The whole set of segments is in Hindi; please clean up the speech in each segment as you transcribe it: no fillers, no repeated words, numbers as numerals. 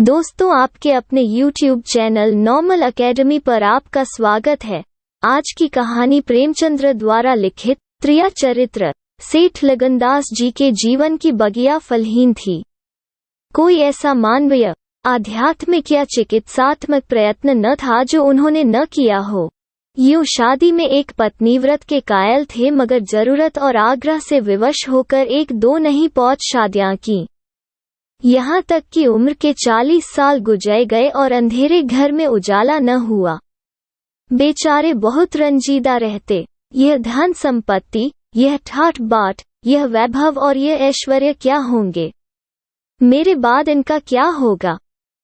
दोस्तों, आपके अपने YouTube चैनल नॉर्मल एकेडमी पर आपका स्वागत है। आज की कहानी प्रेमचंद्र द्वारा लिखित त्रिया चरित्र सेठ लगनदास जी के जीवन की बगिया फलहीन थी। कोई ऐसा मानवीय, आध्यात्मिक या चिकित्सात्मक प्रयत्न न था जो उन्होंने न किया हो। यूं शादी में एक पत्नीव्रत के कायल थे, मगर जरूरत और आग्रह से विवश होकर एक दो नहीं 5 शादियां की। यहाँ तक कि उम्र के 40 साल गुजर गए और अंधेरे घर में उजाला न हुआ। बेचारे बहुत रंजीदा रहते। यह धन संपत्ति, यह ठाठ बाट, यह वैभव और यह ऐश्वर्य क्या होंगे? मेरे बाद इनका क्या होगा?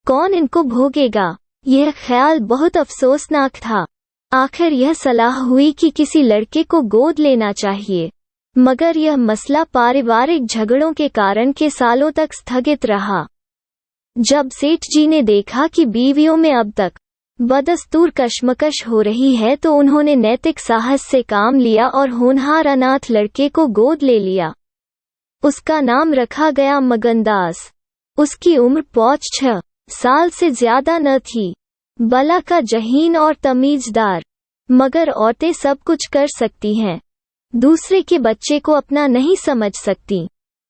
कौन इनको भोगेगा? यह ख्याल बहुत अफसोसनाक था। आखिर यह सलाह हुई कि किसी लड़के को गोद लेना चाहिए, मगर यह मसला पारिवारिक झगड़ों के कारण के सालों तक स्थगित रहा। जब सेठ जी ने देखा कि बीवियों में अब तक बदस्तूर कशमकश हो रही है, तो उन्होंने नैतिक साहस से काम लिया और होनहार अनाथ लड़के को गोद ले लिया। उसका नाम रखा गया मगनदास। उसकी उम्र 5-6 साल से ज्यादा न थी। बला का जहीन और तमीजदार। मगर औरतें सब कुछ कर सकती हैं, दूसरे के बच्चे को अपना नहीं समझ सकती।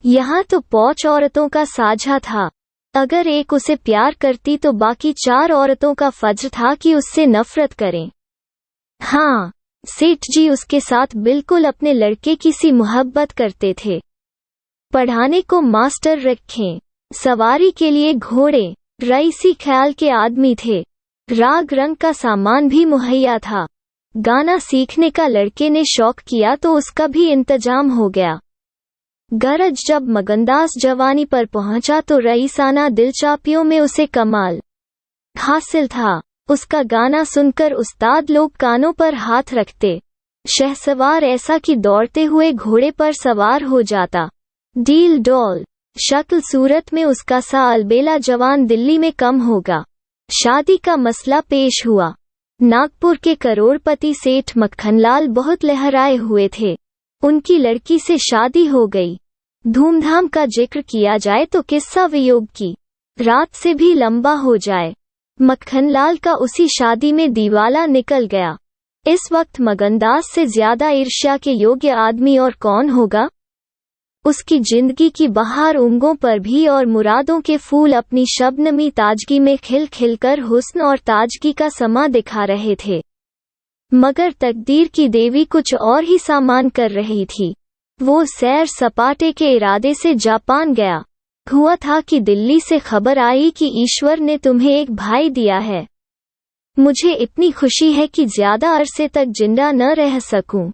यहाँ तो 5 औरतों का साझा था। अगर एक उसे प्यार करती तो बाकी 4 औरतों का फर्ज था कि उससे नफरत करें। हाँ, सेठ जी उसके साथ बिल्कुल अपने लड़के की सी मोहब्बत करते थे। पढ़ाने को मास्टर रखें, सवारी के लिए घोड़े, रईसी ख्याल के आदमी थे। राग रंग का सामान भी मुहैया था। गाना सीखने का लड़के ने शौक किया तो उसका भी इंतजाम हो गया। गरज जब मगनदास जवानी पर पहुंचा तो रईसाना दिलचापियों में उसे कमाल हासिल था। उसका गाना सुनकर उस्ताद लोग कानों पर हाथ रखते। शहसवार ऐसा कि दौड़ते हुए घोड़े पर सवार हो जाता। डील डॉल शक्ल सूरत में उसका सा अलबेला जवान दिल्ली में कम होगा। शादी का मसला पेश हुआ। नागपुर के करोड़पति सेठ मक्खनलाल बहुत लहराए हुए थे। उनकी लड़की से शादी हो गई। धूमधाम का जिक्र किया जाए तो किस्सा वियोग की रात से भी लंबा हो जाए। मक्खनलाल का उसी शादी में दीवाला निकल गया। इस वक्त मगनदास से ज्यादा ईर्ष्या के योग्य आदमी और कौन होगा? उसकी जिंदगी की बहार उंगों पर भी और मुरादों के फूल अपनी शबनमी ताजगी में खिल खिलकर हुस्न और ताजगी का समा दिखा रहे थे। मगर तकदीर की देवी कुछ और ही सामान कर रही थी। वो सैर सपाटे के इरादे से जापान गया। हुआ था कि दिल्ली से खबर आई कि ईश्वर ने तुम्हें एक भाई दिया है। मुझे इतनी खुशी है कि ज्यादा अरसे तक जिंदा न रह सकूं।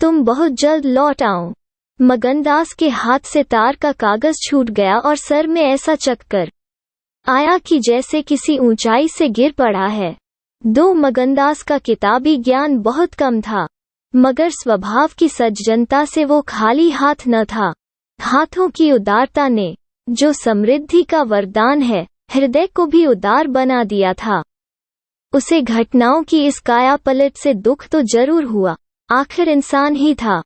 तुम बहुत जल्द लौट आओ। मगनदास के हाथ से तार का कागज छूट गया और सर में ऐसा चक्कर आया कि जैसे किसी ऊंचाई से गिर पड़ा है। मगनदास का किताबी ज्ञान बहुत कम था, मगर स्वभाव की सज्जनता से वो खाली हाथ न था। हाथों की उदारता ने, जो समृद्धि का वरदान है, हृदय को भी उदार बना दिया था। उसे घटनाओं की इस काया पलट से दुख तो जरूर हुआ, आखिर इंसान ही था।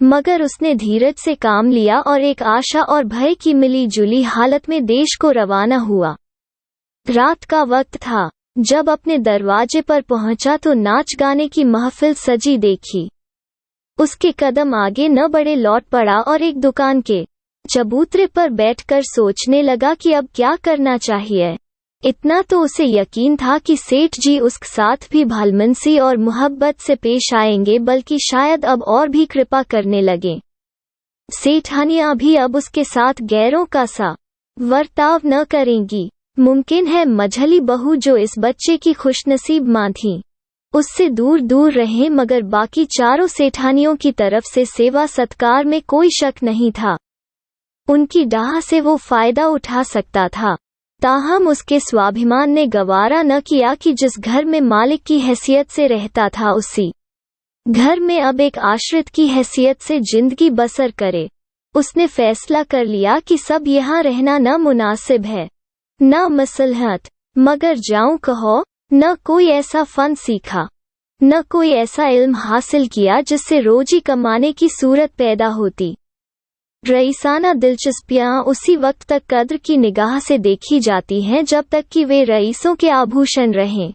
मगर उसने धीरज से काम लिया और एक आशा और भय की मिली जुली हालत में देश को रवाना हुआ। रात का वक्त था। जब अपने दरवाजे पर पहुंचा तो नाच गाने की महफिल सजी देखी। उसके कदम आगे न बढ़े, लौट पड़ा और एक दुकान के चबूतरे पर बैठकर सोचने लगा कि अब क्या करना चाहिए। इतना तो उसे यकीन था कि सेठ जी उसके साथ भी भालमनसी और मोहब्बत से पेश आएंगे, बल्कि शायद अब और भी कृपा करने लगे। सेठानियां भी अब उसके साथ गैरों का सा वर्ताव न करेंगी। मुमकिन है मझली बहू जो इस बच्चे की खुशनसीब मां थी, उससे दूर दूर रहे, मगर बाकी चारों सेठानियों की तरफ से सेवा सत्कार में कोई शक नहीं था। उनकी डाह से वो फायदा उठा सकता था। ताहम उसके स्वाभिमान ने गवारा न किया कि जिस घर में मालिक की हैसियत से रहता था, उसी घर में अब एक आश्रित की हैसियत से जिंदगी बसर करे। उसने फैसला कर लिया कि सब यहाँ रहना न मुनासिब है, न मसलहत। मगर जाऊं कहो, न कोई ऐसा फन सीखा, न कोई ऐसा इल्म हासिल किया जिससे रोजी कमाने की सूरत पैदा होती। रईसाना दिलचस्पियां उसी वक्त तक कद्र की निगाह से देखी जाती हैं जब तक कि वे रईसों के आभूषण रहें।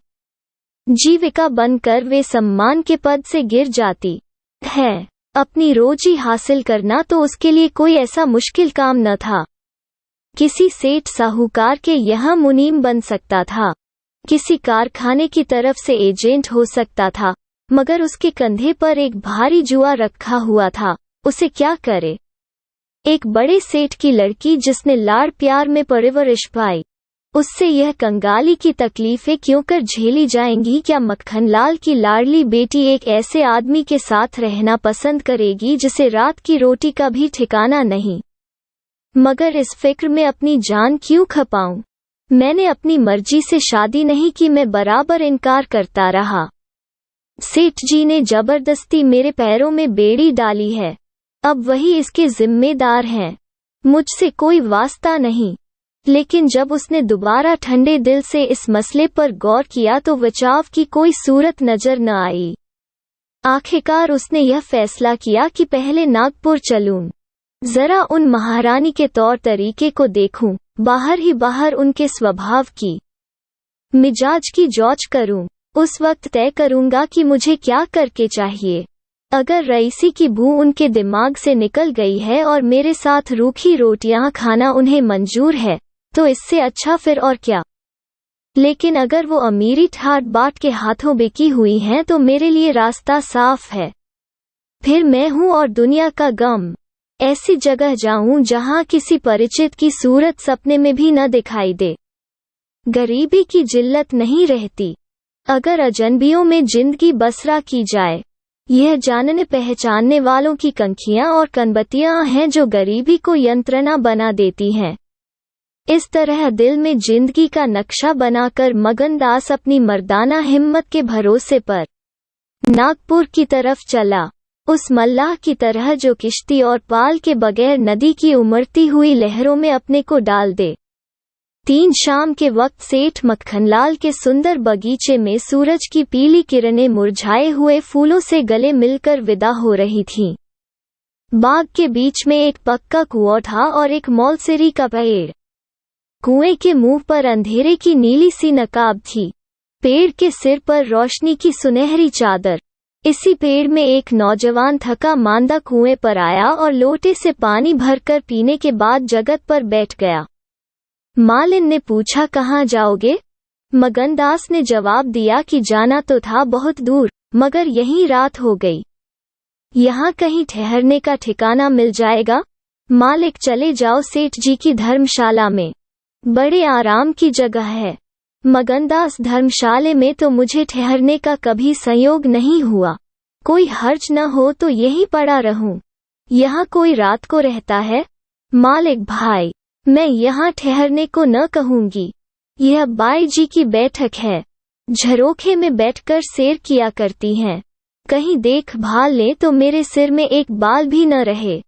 जीविका बनकर वे सम्मान के पद से गिर जाती है। अपनी रोजी हासिल करना तो उसके लिए कोई ऐसा मुश्किल काम न था। किसी सेठ साहूकार के यहाँ मुनीम बन सकता था, किसी कारखाने की तरफ से एजेंट हो सकता था, मगर उसके कंधे पर एक भारी जुआ रखा हुआ था। उसे क्या करे? एक बड़े सेठ की लड़की जिसने लाड़ प्यार में परवरिश पाई, उससे यह कंगाली की तकलीफें क्यों कर झेली जाएंगी? क्या मक्खनलाल की लाडली बेटी एक ऐसे आदमी के साथ रहना पसंद करेगी जिसे रात की रोटी का भी ठिकाना नहीं? मगर इस फिक्र में अपनी जान क्यों खपाऊं? मैंने अपनी मर्जी से शादी नहीं की, मैं बराबर इनकार करता रहा। सेठ जी ने जबरदस्ती मेरे पैरों में बेड़ी डाली है, अब वही इसके जिम्मेदार हैं, मुझसे कोई वास्ता नहीं। लेकिन जब उसने दोबारा ठंडे दिल से इस मसले पर गौर किया तो बचाव की कोई सूरत नजर न आई। आखिरकार उसने यह फैसला किया कि पहले नागपुर चलूं, जरा उन महारानी के तौर तरीके को देखूं, बाहर ही बाहर उनके स्वभाव की मिजाज की जांच करूं। उस वक्त तय करूंगा कि मुझे क्या करके चाहिए। अगर रईसी की बू उनके दिमाग से निकल गई है और मेरे साथ रूखी रोटियां खाना उन्हें मंजूर है, तो इससे अच्छा फिर और क्या। लेकिन अगर वो अमीरी ठाट बाट के हाथों बिकी हुई हैं तो मेरे लिए रास्ता साफ है। फिर मैं हूं और दुनिया का गम। ऐसी जगह जाऊं जहां किसी परिचित की सूरत सपने में भी न दिखाई दे। गरीबी की जिल्लत नहीं रहती। अगर अजनबियों में जिंदगी बसरा की जाए, यह जानने पहचानने वालों की कंखियां और कनबत्तियां हैं जो गरीबी को यंत्रणा बना देती हैं। इस तरह दिल में जिंदगी का नक्शा बनाकर मगनदास अपनी मर्दाना हिम्मत के भरोसे पर नागपुर की तरफ चला, उस मल्लाह की तरह जो किश्ती और पाल के बगैर नदी की उमड़ती हुई लहरों में अपने को डाल दे। 3 शाम के वक्त सेठ मक्खनलाल के सुंदर बगीचे में सूरज की पीली किरणें मुरझाए हुए फूलों से गले मिलकर विदा हो रही थीं। बाग के बीच में एक पक्का कुआं था और एक मौलसिरी का पेड़। कुएं के मुंह पर अंधेरे की नीली सी नकाब थी, पेड़ के सिर पर रोशनी की सुनहरी चादर। इसी पेड़ में एक नौजवान थका मांदा कुएं पर आया और लोटे से पानी भरकर पीने के बाद जगत पर बैठ गया। मालिन ने पूछा, कहाँ जाओगे? मगनदास ने जवाब दिया कि जाना तो था बहुत दूर, मगर यहीं रात हो गई। यहाँ कहीं ठहरने का ठिकाना मिल जाएगा? मालिक, चले जाओ सेठ जी की धर्मशाला में, बड़े आराम की जगह है। मगनदास, धर्मशाले में तो मुझे ठहरने का कभी संयोग नहीं हुआ। कोई हर्ज न हो तो यहीं पड़ा रहूं। यहाँ कोई रात को रहता है? मालिक, भाई, मैं यहाँ ठहरने को न कहूंगी। यह बाई जी की बैठक है, झरोखे में बैठकर सैर किया करती हैं। कहीं देखभाल ले तो मेरे सिर में एक बाल भी न रहे।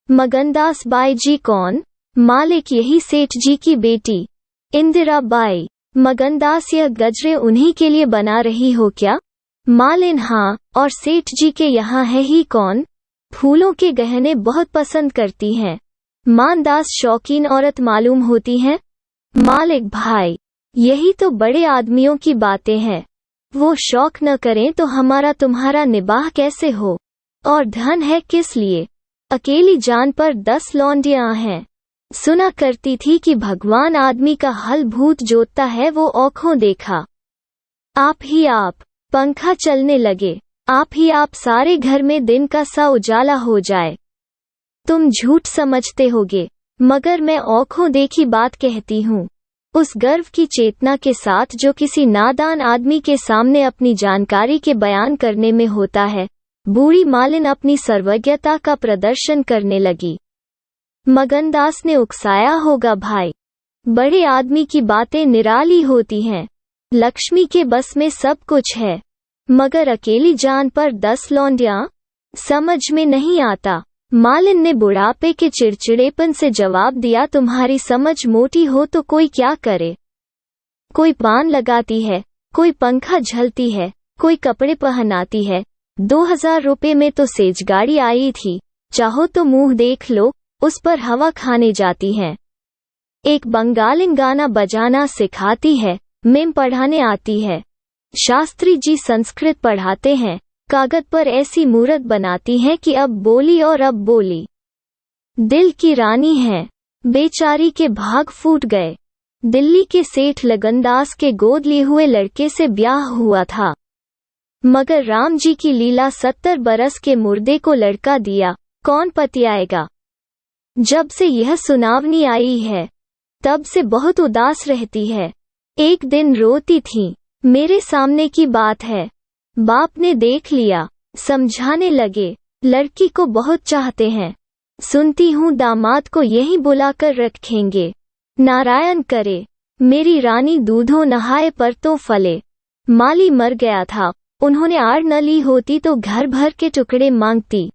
मगनदास, बाई जी कौन? मालिक, यही सेठ जी की बेटी इंदिरा बाई। मगनदास, यह गजरे उन्हीं के लिए बना रही हो क्या? मालिन, हाँ, और सेठ जी के यहाँ है ही कौन? फूलों के गहने बहुत पसंद करती हैं। मानदास, शौकीन औरत मालूम होती हैं। मालिक, भाई, यही तो बड़े आदमियों की बातें हैं। वो शौक न करें तो हमारा तुम्हारा निबाह कैसे हो? और धन है किस लिए? अकेली जान पर 10 लौंडियां हैं। सुना करती थी कि भगवान आदमी का हल भूत जोतता है, वो औंखों देखा। आप ही आप। पंखा चलने लगे। आप ही आप, सारे घर में दिन का सा उजाला हो जाए। तुम झूठ समझते होगे, मगर मैं औंखों देखी बात कहती हूँ। उस गर्व की चेतना के साथ जो किसी नादान आदमी के सामने अपनी जानकारी के बयान करने में होता है, बूढ़ी मालिन अपनी सर्वज्ञता का प्रदर्शन करने लगी। मगनदास ने उकसाया होगा, भाई, बड़े आदमी की बातें निराली होती हैं। लक्ष्मी के बस में सब कुछ है, मगर अकेली जान पर 10 लौंडियां? समझ में नहीं आता। मालिन ने बुढ़ापे के चिड़चिड़ेपन से जवाब दिया, तुम्हारी समझ मोटी हो तो कोई क्या करे? कोई पान लगाती है, कोई पंखा झलती है, कोई कपड़े पहनाती है। 2000 रुपए में तो सेजगाड़ी आई थी, चाहो तो मुंह देख लो, उस पर हवा खाने जाती हैं। एक बंगालिन गाना बजाना सिखाती है, मेम पढ़ाने आती है। शास्त्री जी संस्कृत पढ़ाते हैं, कागज पर ऐसी मूरत बनाती हैं कि अब बोली और अब बोली। दिल की रानी है, बेचारी के भाग फूट गए। दिल्ली के सेठ लगनदास के गोद लिए हुए लड़के से ब्याह हुआ था, मगर राम जी की लीला 70 बरस के मुर्दे को लड़का दिया, कौन पतियाएगा। जब से यह सुनावनी आई है, तब से बहुत उदास रहती है। एक दिन रोती थी, मेरे सामने की बात है। बाप ने देख लिया, समझाने लगे, लड़की को बहुत चाहते हैं। सुनती हूँ दामाद को यहीं बुलाकर रखेंगे। नारायण करे, मेरी रानी दूधों नहाए पर तो फले। माली मर गया था, उन्होंने आड़ न ली होती तो घर भर के टुकड़े मांगती।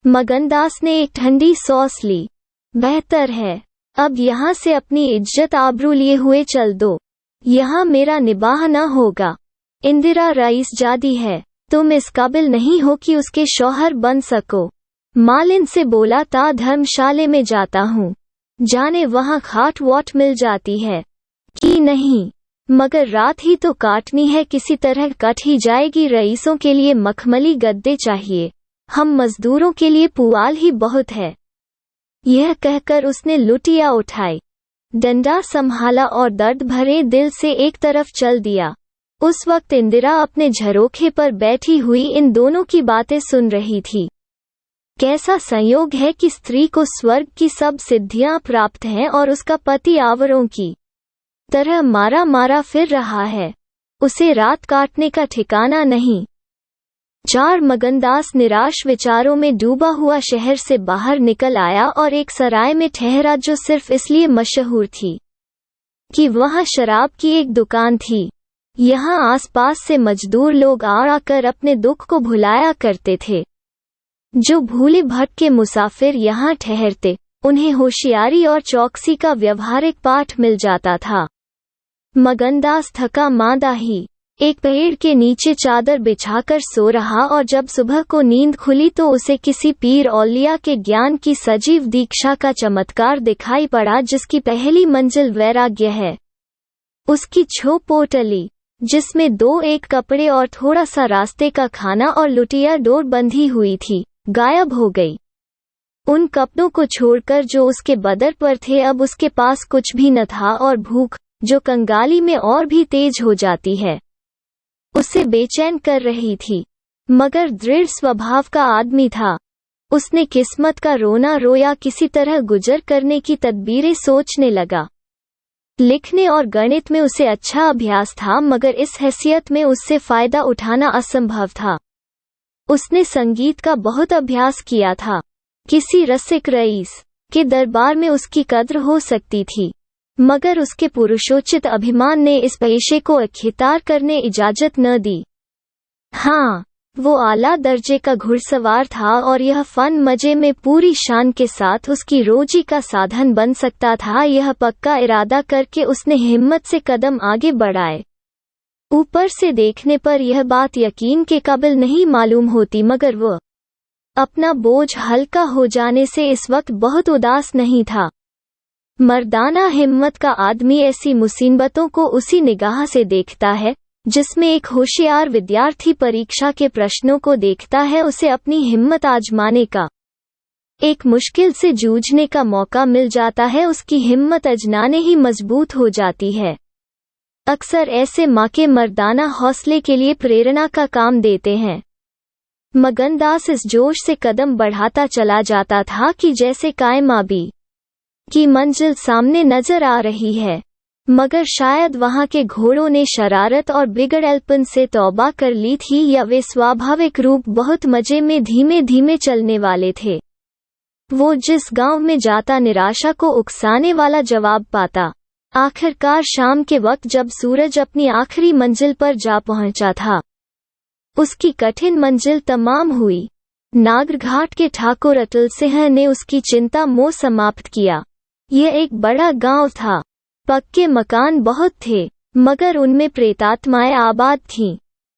मगनदास ने एक ठंडी सॉस ली। बेहतर है, अब यहाँ से अपनी इज्जत आबरू लिए हुए चल दो, यहाँ मेरा निबाह न होगा। इंदिरा रईसजादी है, तुम इस काबिल नहीं हो कि उसके शौहर बन सको। मालिन से बोला था धर्मशाले में जाता हूँ, जाने वहाँ खाट वाट मिल जाती है कि नहीं, मगर रात ही तो काटनी है, किसी तरह कट ही जाएगी। रईसों के लिए मखमली गद्दे चाहिए, हम मजदूरों के लिए पुआल ही बहुत है। यह कहकर उसने लुटिया उठाई, डंडा संभाला और दर्द भरे दिल से एक तरफ चल दिया। उस वक्त इंदिरा अपने झरोखे पर बैठी हुई इन दोनों की बातें सुन रही थी। कैसा संयोग है कि स्त्री को स्वर्ग की सब सिद्धियां प्राप्त हैं और उसका पति आवरों की तरह मारा मारा फिर रहा है, उसे रात काटने का ठिकाना नहीं। मगनदास निराश विचारों में डूबा हुआ शहर से बाहर निकल आया और एक सराय में ठहरा जो सिर्फ इसलिए मशहूर थी कि वहां शराब की एक दुकान थी। यहाँ आसपास से मजदूर लोग आकर अपने दुख को भुलाया करते थे। जो भूले भटके मुसाफिर यहाँ ठहरते, उन्हें होशियारी और चौकसी का व्यवहारिक पाठ मिल जाता था। मगनदास थका मांदा ही एक पेड़ के नीचे चादर बिछाकर सो रहा और जब सुबह को नींद खुली तो उसे किसी पीर औलिया के ज्ञान की सजीव दीक्षा का चमत्कार दिखाई पड़ा, जिसकी पहली मंजिल वैराग्य है। उसकी झोपड़ी, जिसमें 2-1 कपड़े और थोड़ा सा रास्ते का खाना और लुटिया डोर बंधी हुई थी, गायब हो गई। उन कपड़ों को छोड़कर जो उसके बदर पर थे, अब उसके पास कुछ भी न था और भूख, जो कंगाली में और भी तेज हो जाती है, उसे बेचैन कर रही थी। मगर दृढ़ स्वभाव का आदमी था, उसने किस्मत का रोना रोया किसी तरह गुजर करने की तदबीरें सोचने लगा। लिखने और गणित में उसे अच्छा अभ्यास था, मगर इस हैसियत में उससे फायदा उठाना असंभव था। उसने संगीत का बहुत अभ्यास किया था, किसी रसिक रईस के दरबार में उसकी कद्र हो सकती थी, मगर उसके पुरुषोचित अभिमान ने इस पेशे को अख्तियार करने इजाजत न दी। हाँ, वो आला दर्जे का घुड़सवार था और यह फन मजे में पूरी शान के साथ उसकी रोजी का साधन बन सकता था। यह पक्का इरादा करके उसने हिम्मत से कदम आगे बढ़ाए। ऊपर से देखने पर यह बात यकीन के काबिल नहीं मालूम होती, मगर वो अपना बोझ हल्का हो जाने से इस वक्त बहुत उदास नहीं था। मर्दाना हिम्मत का आदमी ऐसी मुसीबतों को उसी निगाह से देखता है जिसमें एक होशियार विद्यार्थी परीक्षा के प्रश्नों को देखता है। उसे अपनी हिम्मत आजमाने का, एक मुश्किल से जूझने का मौका मिल जाता है, उसकी हिम्मत अजनाने ही मजबूत हो जाती है। अक्सर ऐसे मौके मर्दाना हौसले के लिए प्रेरणा का काम देते हैं। मगनदास इस जोश से कदम बढ़ाता चला जाता था कि जैसे कामयाबी की मंजिल सामने नजर आ रही है, मगर शायद वहां के घोड़ों ने शरारत और बिगड़ैलपन से तौबा कर ली थी, या वे स्वाभाविक रूप बहुत मजे में धीमे धीमे चलने वाले थे। वो जिस गांव में जाता निराशा को उकसाने वाला जवाब पाता। आखिरकार शाम के वक्त जब सूरज अपनी आखिरी मंजिल पर जा पहुंचा था, उसकी कठिन मंजिल तमाम हुई। नागरघाट के ठाकुर अटल सिंह ने उसकी चिंता मोह समाप्त किया। यह एक बड़ा गांव था, पक्के मकान बहुत थे, मगर उनमें प्रेतात्माएं आबाद थीं।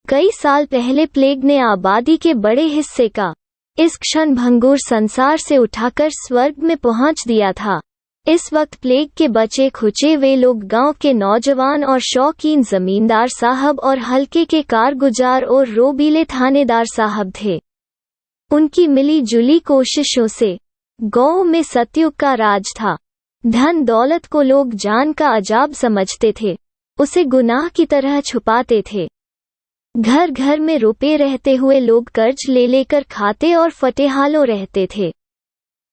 कई साल पहले प्लेग ने आबादी के बड़े हिस्से का इस क्षण भंगुर संसार से उठाकर स्वर्ग में पहुंच दिया था। इस वक्त प्लेग के बचे खुचे वे लोग गांव के नौजवान और शौकीन जमींदार साहब और हल्के के कारगुजार और रोबीले थानेदार साहब थे। उनकी मिली जुली कोशिशों से गांव में सतयुग का राज था। धन दौलत को लोग जान का अजाब समझते थे, उसे गुनाह की तरह छुपाते थे। घर घर में रुपए रहते हुए लोग कर्ज ले लेकर खाते और फटेहालों रहते थे।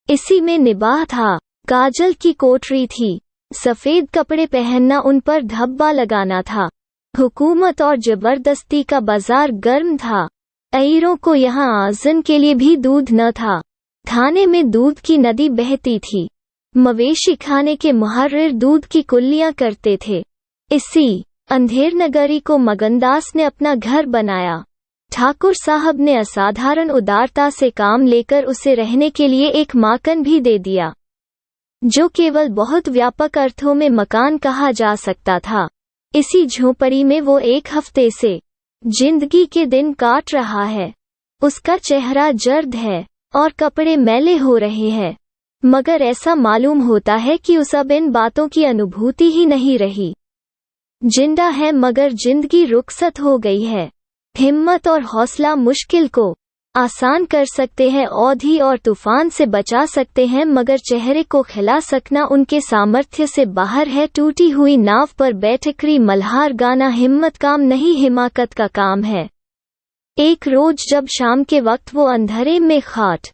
इसी में निबाह था। काजल की कोठरी थी, सफेद कपड़े पहनना उन पर धब्बा लगाना था। हुकूमत और जबरदस्ती का बाजार गर्म था। अहीरों को यहाँ आज़न के लिए भी दूध न था। थाने में दूध की नदी बहती थी। मवेशी खाने के मुहर्रिर दूध की कुल्लियां करते थे। इसी अंधेर नगरी को मगनदास ने अपना घर बनाया। ठाकुर साहब ने असाधारण उदारता से काम लेकर उसे रहने के लिए एक माकन भी दे दिया, जो केवल बहुत व्यापक अर्थों में मकान कहा जा सकता था। इसी झोपड़ी में वो 1 हफ्ते से जिंदगी के दिन काट रहा है। उसका चेहरा जर्द है और कपड़े मैले हो रहे हैं, मगर ऐसा मालूम होता है कि उस अब इन बातों की अनुभूति ही नहीं रही। जिंदा है मगर जिंदगी रुखसत हो गई है। हिम्मत और हौसला मुश्किल को आसान कर सकते हैं, औधी और तूफान से बचा सकते हैं, मगर चेहरे को खिला सकना उनके सामर्थ्य से बाहर है। टूटी हुई नाव पर बैठकरी मल्हार गाना हिम्मत काम नहीं, हिमाकत का काम है। एक रोज जब शाम के वक्त वो अंधेरे में खाट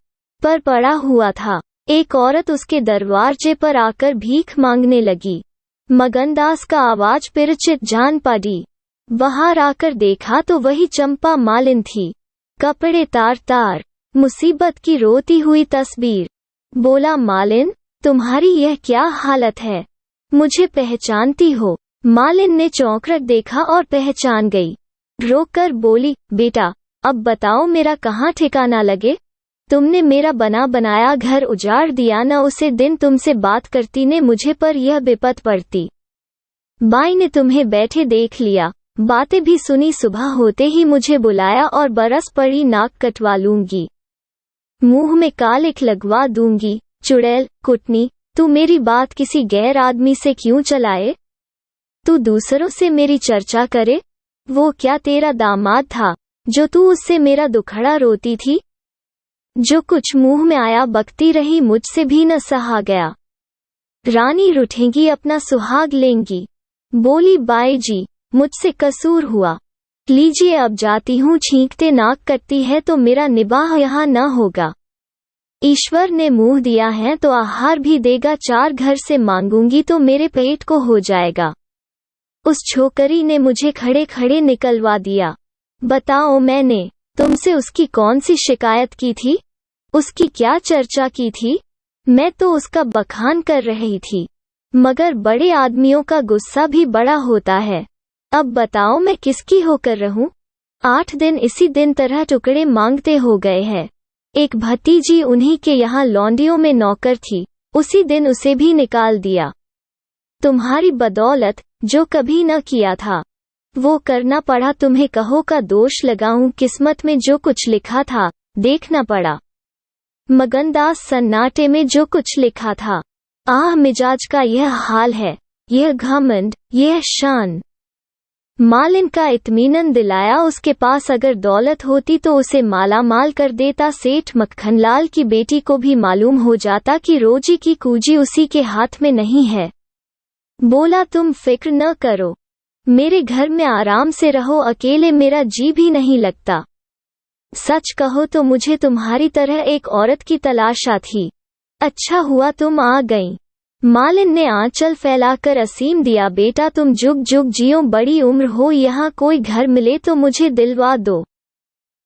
पर पड़ा हुआ था, एक औरत उसके दरवाजे पर आकर भीख मांगने लगी। मगनदास का आवाज परिचित जान पड़ी। बाहर आकर देखा तो वही चंपा मालिन थी, कपड़े तार तार, मुसीबत की रोती हुई तस्वीर। बोला, मालिन, तुम्हारी यह क्या हालत है? मुझे पहचानती हो? मालिन ने चौंककर देखा और पहचान गई। रोककर बोली, बेटा, अब बताओ मेरा कहाँ ठिकाना लगे? तुमने मेरा बना बनाया घर उजाड़ दिया न। उसे दिन तुमसे बात करती ने मुझे पर यह विपत पड़ती। बाई ने तुम्हें बैठे देख लिया, बातें भी सुनी, सुबह होते ही मुझे बुलाया और बरस पड़ी नाक कटवा लूंगी, मुंह में कालिख लगवा दूंगी। चुड़ैल कुटनी, तू मेरी बात किसी गैर आदमी से क्यों चलाए? तू दूसरों से मेरी चर्चा करे? वो क्या तेरा दामाद था जो तू उससे मेरा दुखड़ा रोती थी? जो कुछ मुंह में आया बकती रही, मुझसे भी न सहा गया। रानी रूठेंगी, अपना सुहाग लेंगी। बोली, बाई जी, मुझसे कसूर हुआ, लीजिए अब जाती हूँ। छींकते नाक कटती है तो मेरा निबाह यहाँ न होगा। ईश्वर ने मुंह दिया है तो आहार भी देगा। 4 घर से मांगूंगी तो मेरे पेट को हो जाएगा। उस छोकरी ने मुझे खड़े खड़े निकलवा दिया। बताओ, मैंने तुमसे उसकी कौन सी शिकायत की थी? उसकी क्या चर्चा की थी? मैं तो उसका बखान कर रही थी, मगर बड़े आदमियों का गुस्सा भी बड़ा होता है। अब बताओ मैं किसकी होकर रहूं? 8 दिन इसी दिन तरह टुकड़े मांगते हो गए हैं। एक भतीजी उन्हीं के यहाँ लौंडियों में नौकर थी, उसी दिन उसे भी निकाल दिया। तुम्हारी बदौलत जो कभी न किया था वो करना पड़ा। तुम्हें कहो का दोष लगाऊं, किस्मत में जो कुछ लिखा था देखना पड़ा। मगनदास सन्नाटे में जो कुछ लिखा था। आह, मिजाज का यह हाल है, यह घमंड, यह शान। मालिन का इत्मीनान दिलाया। उसके पास अगर दौलत होती तो उसे माला माल कर देता। सेठ मक्खनलाल की बेटी को भी मालूम हो जाता कि रोजी की कुंजी उसी के हाथ में नहीं है। बोला, तुम फिक्र न करो, मेरे घर में आराम से रहो, अकेले मेरा जी भी नहीं लगता। सच कहो तो मुझे तुम्हारी तरह एक औरत की तलाशा थी। अच्छा हुआ तुम आ गईं। मालिन ने आंचल फैलाकर असीम दिया। बेटा, तुम जुग जुग जियो, बड़ी उम्र हो। यहाँ कोई घर मिले तो मुझे दिलवा दो।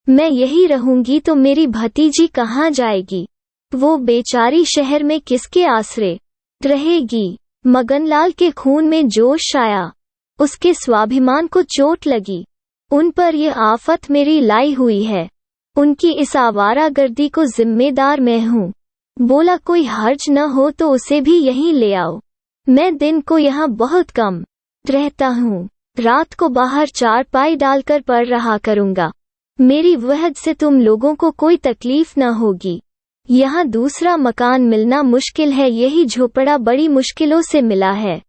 मैं यही रहूंगी तो मेरी भतीजी कहाँ जाएगी? वो बेचारी शहर में किसके आसरे रहेगी? मगनलाल के खून में जोश आया, उसके स्वाभिमान को चोट लगी। उन पर यह आफत मेरी लाई हुई है, उनकी इस आवारागर्दी को जिम्मेदार मैं हूँ। बोला, कोई हर्ज न हो तो उसे भी यहीं ले आओ। मैं दिन को यहाँ बहुत कम रहता हूँ, रात को बाहर चारपाई डालकर पढ़ रहा करूँगा। मेरी वहद से तुम लोगों को कोई तकलीफ न होगी। यहाँ दूसरा मकान मिलना मुश्किल है, यही झोपड़ा बड़ी मुश्किलों से मिला है।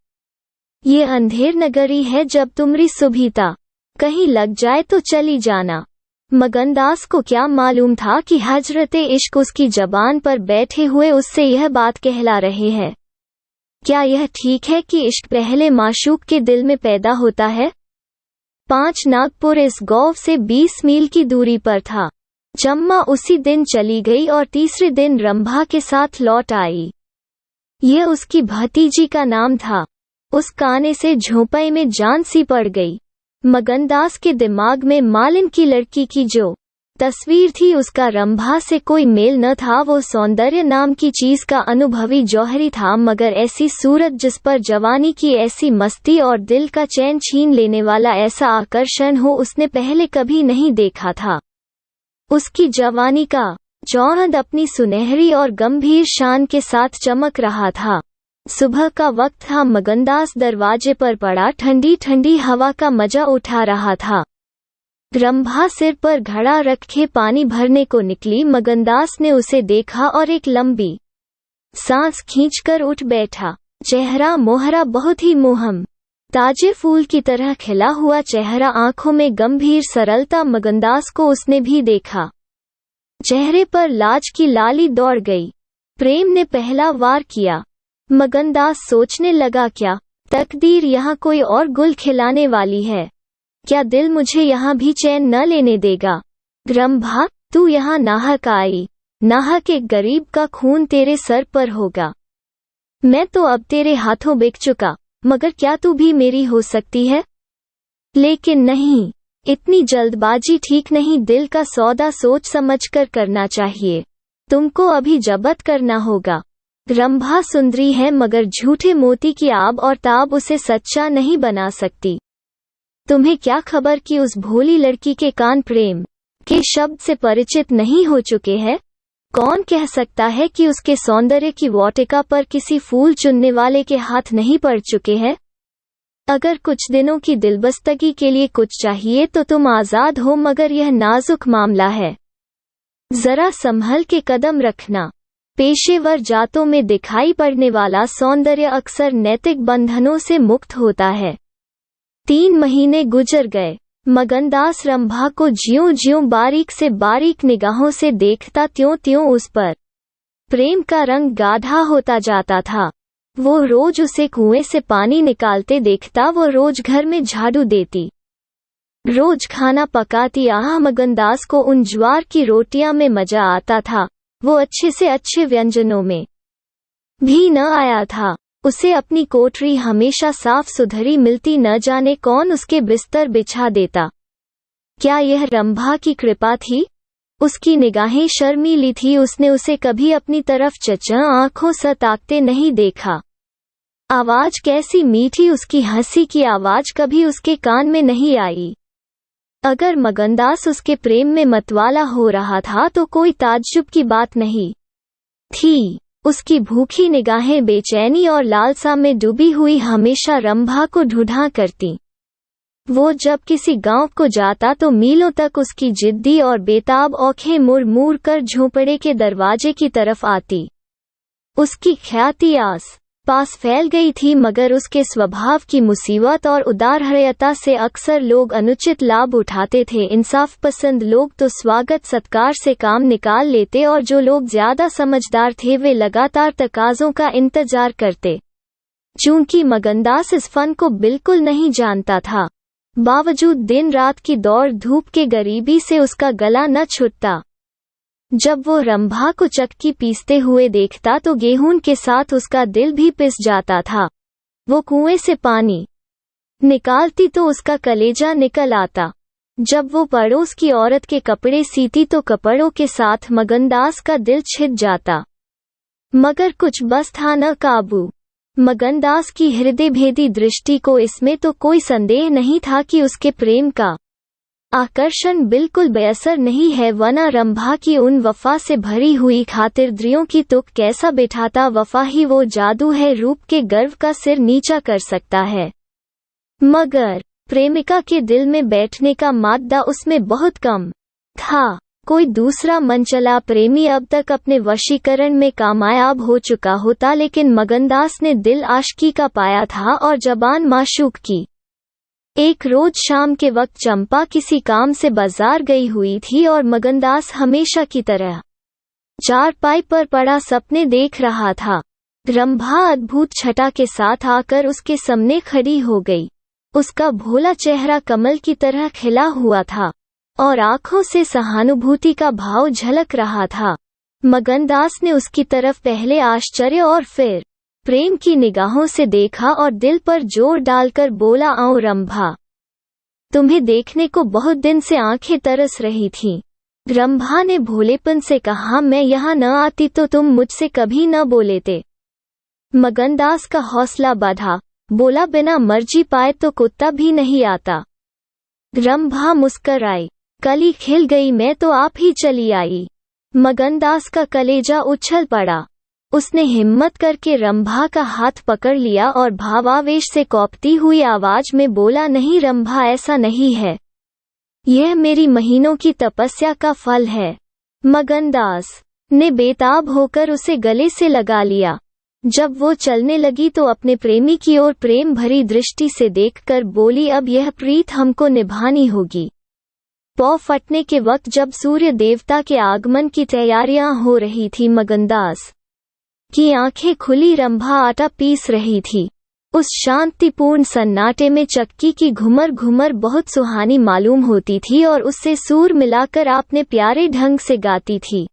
ये अंधेर नगरी है, जब तुम्हारी सुबीता कहीं लग जाए तो चली जाना। मगनदास को क्या मालूम था कि हजरत इश्क उसकी जबान पर बैठे हुए उससे यह बात कहला रहे हैं। क्या यह ठीक है कि इश्क पहले माशूक के दिल में पैदा होता है? 5 नागपुर इस गांव से 20 मील की दूरी पर था। जम्मा उसी दिन चली गई और तीसरे दिन रंभा के साथ लौट आई। यह उसकी भतीजी का नाम था। उसका आने से झोंपड़े में जान सी पड़ गई। मगनदास के दिमाग में मालिन की लड़की की जो तस्वीर थी उसका रंभा से कोई मेल न था। वो सौंदर्य नाम की चीज का अनुभवी जौहरी था, मगर ऐसी सूरत जिस पर जवानी की ऐसी मस्ती और दिल का चैन छीन लेने वाला ऐसा आकर्षण हो उसने पहले कभी नहीं देखा था। उसकी जवानी का जौहर अपनी सुनहरी और गंभीर शान के साथ चमक रहा था। सुबह का वक्त था। मगनदास दरवाजे पर पड़ा ठंडी ठंडी हवा का मजा उठा रहा था। रंभा सिर पर घड़ा रखे पानी भरने को निकली। मगनदास ने उसे देखा और एक लंबी सांस खींचकर उठ बैठा। चेहरा मोहरा बहुत ही मोहम, ताजे फूल की तरह खिला हुआ चेहरा, आंखों में गंभीर सरलता। मगनदास को उसने भी देखा। चेहरे पर लाज की लाली दौड़ गई। प्रेम ने पहला वार किया। मगनदास सोचने लगा, क्या तकदीर यहाँ कोई और गुल खिलाने वाली है? क्या दिल मुझे यहाँ भी चैन न लेने देगा? रंभा, तू यहाँ नाहक आई। नाहक एक गरीब का खून तेरे सर पर होगा। मैं तो अब तेरे हाथों बिक चुका, मगर क्या तू भी मेरी हो सकती है? लेकिन नहीं, इतनी जल्दबाजी ठीक नहीं। दिल का सौदा सोच समझकर करना चाहिए। तुमको अभी जब्त करना होगा। रंभा सुंदरी है, मगर झूठे मोती की आब और ताब उसे सच्चा नहीं बना सकती। तुम्हें क्या खबर कि उस भोली लड़की के कान प्रेम के शब्द से परिचित नहीं हो चुके हैं? कौन कह सकता है कि उसके सौंदर्य की वाटिका पर किसी फूल चुनने वाले के हाथ नहीं पड़ चुके हैं? अगर कुछ दिनों की दिलबस्तगी के लिए कुछ चाहिए तो तुम आजाद हो, मगर यह नाजुक मामला है। जरा संभल के कदम रखना। पेशेवर जातों में दिखाई पड़ने वाला सौंदर्य अक्सर नैतिक बंधनों से मुक्त होता है। 3 महीने गुजर गए। मगनदास रंभा को ज्यों-ज्यों बारीक से बारीक निगाहों से देखता, त्यों-त्यों उस पर प्रेम का रंग गाढ़ा होता जाता था। वो रोज उसे कुएं से पानी निकालते देखता, वो रोज घर में झाड़ू देती, रोज खाना पकाती। मगनदास को उन ज्वार की रोटियां में मजा आता था। वो अच्छे से अच्छे व्यंजनों में भी न आया था। उसे अपनी कोठरी हमेशा साफ सुथरी मिलती, न जाने कौन उसके बिस्तर बिछा देता। क्या यह रंभा की कृपा थी? उसकी निगाहें शर्मीली थी। उसने उसे कभी अपनी तरफ चचा आंखों से ताकते नहीं देखा। आवाज कैसी मीठी, उसकी हंसी की आवाज कभी उसके कान में नहीं आई। अगर मगनदास उसके प्रेम में मतवाला हो रहा था तो कोई ताज्जुब की बात नहीं थी। उसकी भूखी निगाहें बेचैनी और लालसा में डूबी हुई हमेशा रंभा को ढूंढा करती। वो जब किसी गांव को जाता तो मीलों तक उसकी जिद्दी और बेताब आंखें मुड़ मुड़ कर झोंपड़े के दरवाजे की तरफ आती। उसकी ख्याति आस पास फैल गई थी, मगर उसके स्वभाव की मुसीबत और उदारहृदयता से अक्सर लोग अनुचित लाभ उठाते थे। इंसाफ पसंद लोग तो स्वागत सत्कार से काम निकाल लेते, और जो लोग ज्यादा समझदार थे वे लगातार तकाजों का इंतजार करते। चूंकि मगनदास इस फन को बिल्कुल नहीं जानता था, बावजूद दिन रात की दौड़ धूप के गरीबी से उसका गला न छूटता। जब वो रंभा को चक्की पीसते हुए देखता तो गेहूं के साथ उसका दिल भी पिस जाता था। वो कुएं से पानी निकालती तो उसका कलेजा निकल आता। जब वो पड़ोस की औरत के कपड़े सीती तो कपड़ों के साथ मगनदास का दिल छिद जाता। मगर कुछ बस था न काबू। मगनदास की हृदय भेदी दृष्टि को इसमें तो कोई संदेह नहीं था कि उसके प्रेम का आकर्षण बिल्कुल बेअसर नहीं है, वरना रंभा की उन वफा से भरी हुई खातिरदारियों की तुक कैसा बैठाता। वफा ही वो जादू है, रूप के गर्व का सिर नीचा कर सकता है, मगर प्रेमिका के दिल में बैठने का मादा उसमें बहुत कम था। कोई दूसरा मनचला प्रेमी अब तक अपने वशीकरण में कामयाब हो चुका होता, लेकिन मगनदास ने दिल आशिकी का पाया था और जबान माशूक की। एक रोज शाम के वक्त चंपा किसी काम से बाजार गई हुई थी और मगनदास हमेशा की तरह चारपाई पर पड़ा सपने देख रहा था। रंभा अद्भुत छटा के साथ आकर उसके सामने खड़ी हो गई। उसका भोला चेहरा कमल की तरह खिला हुआ था और आंखों से सहानुभूति का भाव झलक रहा था। मगनदास ने उसकी तरफ पहले आश्चर्य और फिर प्रेम की निगाहों से देखा और दिल पर जोर डालकर बोला, आओ रंभा, तुम्हें देखने को बहुत दिन से आंखें तरस रही थीं। रंभा ने भोलेपन से कहा, मैं यहाँ न आती तो तुम मुझसे कभी न बोलेते। मगनदास का हौसला बढ़ा, बोला, बिना मर्जी पाए तो कुत्ता भी नहीं आता। रंभा मुस्कराई, कली खिल गई, मैं तो आप ही चली आई। मगनदास का कलेजा उछल पड़ा। उसने हिम्मत करके रंभा का हाथ पकड़ लिया और भावावेश से कौपती हुई आवाज में बोला, नहीं रंभा, ऐसा नहीं है। यह मेरी महीनों की तपस्या का फल है। मगनदास ने बेताब होकर उसे गले से लगा लिया। जब वो चलने लगी तो अपने प्रेमी की ओर प्रेम भरी दृष्टि से देखकर बोली, अब यह प्रीत हमको निभानी होगी। पौ फटने के वक्त जब सूर्य देवता के आगमन की तैयारियां हो रही थी, मगनदास की आंखें खुली, रंभा आटा पीस रही थी। उस शांतिपूर्ण सन्नाटे में चक्की की घुमर घुमर बहुत सुहानी मालूम होती थी और उससे सूर मिलाकर आपने प्यारे ढंग से गाती थी।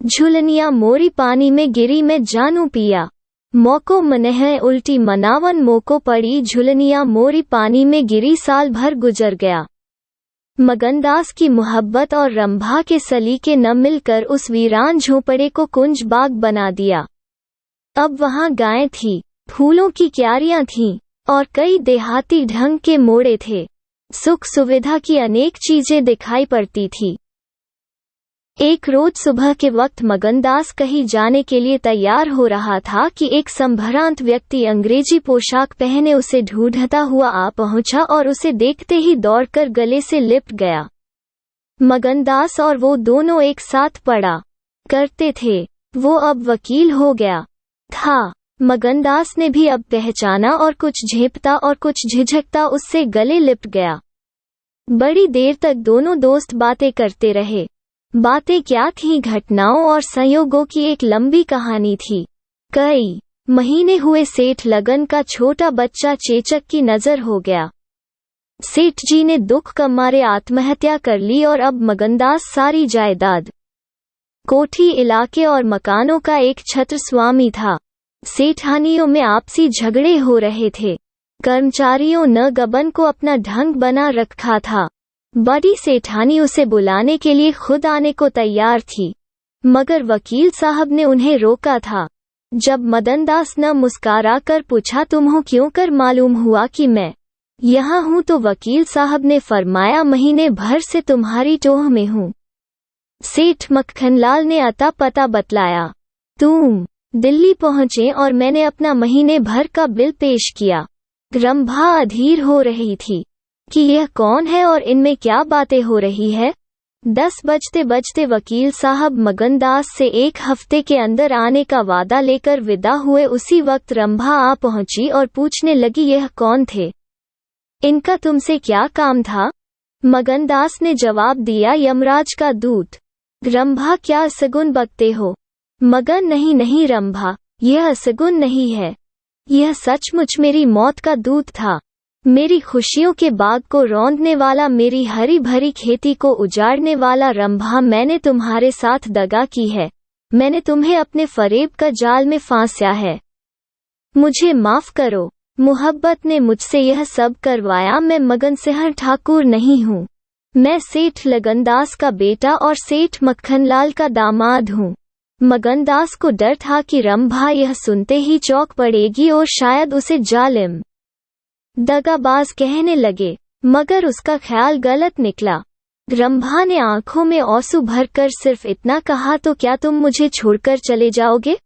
झुलनिया मोरी पानी में गिरी, मैं जानू पिया मोको मनह उल्टी मनावन मोको पड़ी। झुलनिया मोरी पानी में गिरी, साल भर गुजर गया। मगनदास की मोहब्बत और रंभा के सलीके न मिलकर उस वीरान झोपड़े को कुंज बाग बना दिया। अब वहां गायें थीं, फूलों की क्यारियां थीं और कई देहाती ढंग के मोड़े थे। सुख सुविधा की अनेक चीजें दिखाई पड़ती थी। एक रोज सुबह के वक्त मगनदास कहीं जाने के लिए तैयार हो रहा था कि एक संभ्रांत व्यक्ति अंग्रेजी पोशाक पहने उसे ढूंढता हुआ आ पहुंचा और उसे देखते ही दौड़कर गले से लिपट गया। मगनदास और वो दोनों एक साथ पड़ा करते थे। वो अब वकील हो गया था। मगनदास ने भी अब पहचाना और कुछ झेपता और कुछ झिझकता उससे गले लिपट गया। बड़ी देर तक दोनों दोस्त बातें करते रहे। बातें क्या थीं, घटनाओं और संयोगों की एक लंबी कहानी थी। कई महीने हुए सेठ लगन का छोटा बच्चा चेचक की नजर हो गया। सेठ जी ने दुख के मारे आत्महत्या कर ली और अब मगनदास सारी जायदाद, कोठी, इलाके और मकानों का एक छत्र स्वामी था। सेठानियों में आपसी झगड़े हो रहे थे। कर्मचारियों ने गबन को अपना ढंग बना रखा था। बड़ी सेठानी उसे बुलाने के लिए खुद आने को तैयार थी, मगर वकील साहब ने उन्हें रोका था। जब मगनदास ने मुस्कुरा कर पूछा, तुम हो क्यों, कर मालूम हुआ कि मैं यहाँ हूँ, तो वकील साहब ने फरमाया, महीने भर से तुम्हारी टोह में हूँ। सेठ मक्खनलाल ने अता पता बतलाया। तुम दिल्ली पहुँचे और मैंने अपना महीने भर का बिल पेश किया। रंभा अधीर हो रही थी कि यह कौन है और इनमें क्या बातें हो रही है। 10 बजते बजते वकील साहब मगनदास से 1 हफ्ते के अंदर आने का वादा लेकर विदा हुए। उसी वक्त रंभा आ पहुंची और पूछने लगी, यह कौन थे, इनका तुमसे क्या काम था। मगनदास ने जवाब दिया, यमराज का दूत। रंभा, क्या सगुन बकते हो। मगन, नहीं नहीं रंभा, यह सगुन नहीं है, यह सचमुच मेरी मौत का दूत था। मेरी खुशियों के बाग को रौंदने वाला, मेरी हरी भरी खेती को उजाड़ने वाला रंभा, मैंने तुम्हारे साथ दगा की है। मैंने तुम्हें अपने फरेब का जाल में फांसा है। मुझे माफ करो, मोहब्बत ने मुझसे यह सब करवाया। मैं मगन सिंह ठाकुर नहीं हूँ। मैं सेठ लगनदास का बेटा और सेठ मक्खनलाल का दामाद हूँ। मगनदास को डर था कि रंभा यह सुनते ही चौंक पड़ेगी और शायद उसे जालिम, दगाबाज कहने लगे, मगर उसका ख्याल गलत निकला। रंभा ने आंखों में आंसू भरकर सिर्फ इतना कहा, तो क्या तुम मुझे छोड़कर चले जाओगे।